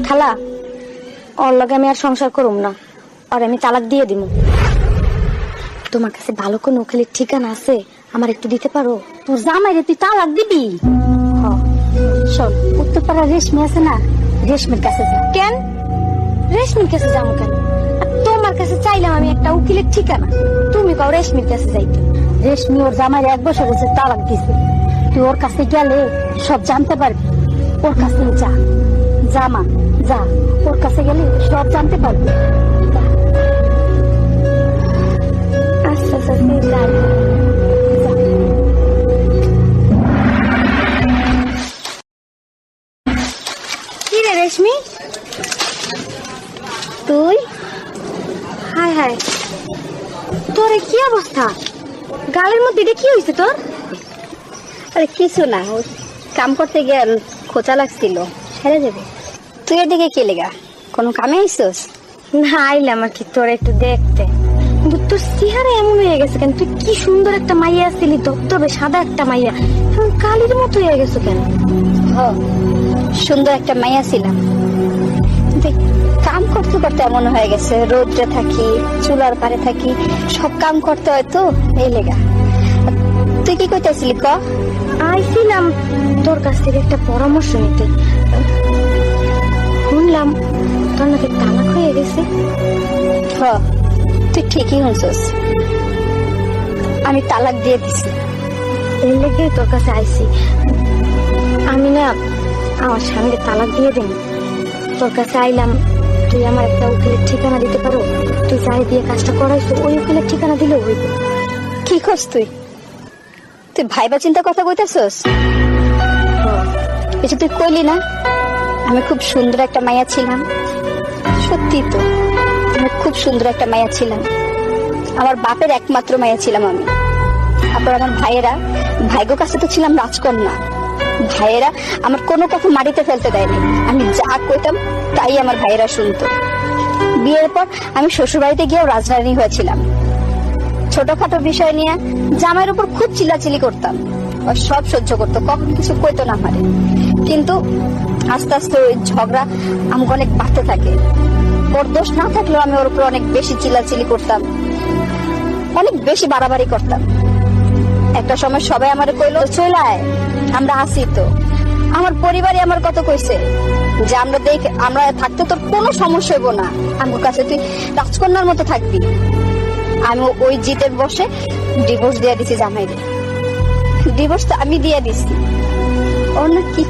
খালা, ওর লগে আমি আর সংসার করুম না, আর আমি তালাক দিয়ে দিব। তোমার কাছে ভালো কোনো উকিলের ঠিকানা আছে? আমার একটু দিতে পারো? তোর জামাইরে তুই তালাক দিবি? শোন, উত্তরপাড়া রেশমি আছে না, রেশমির কাছে যা। কেন রেশমির কাছে যাবো কেন? আর তোমার কাছে চাইলাম আমি একটা উকিলের ঠিকানা, তুমি কাউ রেশমির কাছে যাইতে। রেশমি ওর জামাইরে 1 বছর হচ্ছে তালাক দিছে, তুই ওর কাছে গেলে সব জানতে পারবি। ওর কাছে যা, যা মা যা, ওর কাছে গেলে সব জানতে পারবি। আচ্ছা আচ্ছা যাই। কি রে রেশমি, তুই? হায় হায়, তোর কি অবস্থা? গালের মধ্যে এটা কি হয়েছে তোর? আরে কিছু না, ওই কাম করতে গিয়ে খোঁচা লাগছিল, সেরে যাবে। তুই এদিকে কি লেগা, কোনো কামে আইসোস? না আইলাম আর কি তোর একটু দেখতে, কিন্তু তোর চেহারা এমন হয়ে গেছে কেন? তুই কি সুন্দর একটা মাইয়া আসছিলি, ধবধবে সাদা একটা মাইয়া, এখন কালির মতো হয়ে গেছো কেন? সুন্দর একটা মাইয়া ছিলাম, কিন্তু কাম করতে করতে এমন হয়ে গেছে, রোদ্রে থাকি, চুলার পারে থাকি, সব কাম করতে হয় তো, এই লেগা। তুই কি কইতেছিলি ক? আইছিলাম তোর কাছ থেকে একটা পরামর্শ নিতে। শুনলাম তোর নাকি তালাক হয়ে গেছে। তুই ঠিকই শুনছস, আমি তালাক দিয়ে দিছি। এর লেগে তোর কাছে আইছি। আমি না আমার স্বামীকে তালাক দিয়ে দিন, তোর কাছে আইলাম। তুই আমার একটা উকিলের ঠিকানা দিতে পারো? তুই যাই দিয়ে কাজটা করাইছো ওই উকিলের ঠিকানা দিলেও হইব। কি করছ তুই? তুই ভাইবা চিন্তা কথা কইতেছস? কিছু তুই কইলি না আমি খুব সুন্দর একটা মাইয়া ছিলাম? সত্যি তো, আমি খুব সুন্দর একটা মাইয়া ছিলাম। আমার বাপের একমাত্র মাইয়া ছিলাম আমি। তারপর আমার ভাইয়েরা, ভাইগো কাছে তো ছিলাম রাজকন্যা। ভাইয়েরা আমার কোনো কথা মাটিতে ফেলতে দেয়নি, আমি যা কইতাম তাই আমার ভাইয়েরা শুনতো। বিয়ের পর আমি শ্বশুর বাড়িতে গিয়েও রাজরানী হয়েছিলাম। ছোটখাটো বিষয় নিয়ে জামাইয়ের উপর খুব চিল্লাচিল্লি করতাম, আর সব সহ্য করতো, কখন কিছু কইতো না পারে। কিন্তু আস্তে আস্তে ওই ঝগড়া আমাকে অনেক বাড়তে থাকে। ওর দোষ না থাকলেও আমি ওর উপর অনেক বেশি চিল্লাচিল্লি করতাম, অনেক বেশি বাড়াবাড়ি করতাম। একটা সময় সবাই আমার কইলো চলে আয়, আমরা আসি তো। আমার পরিবারই আমার কত কইছে যে আমরা থাকতে তোর কোনো সমস্যা হইব না, আমার কাছে তুই রাজকন্যার মতো থাকবি। আমি ওই জিতের বসে ডিভোর্স দিয়ে দিছি জামাইরে। ডিভোর্স তো আমি দিয়ে দিছি, ওর না কি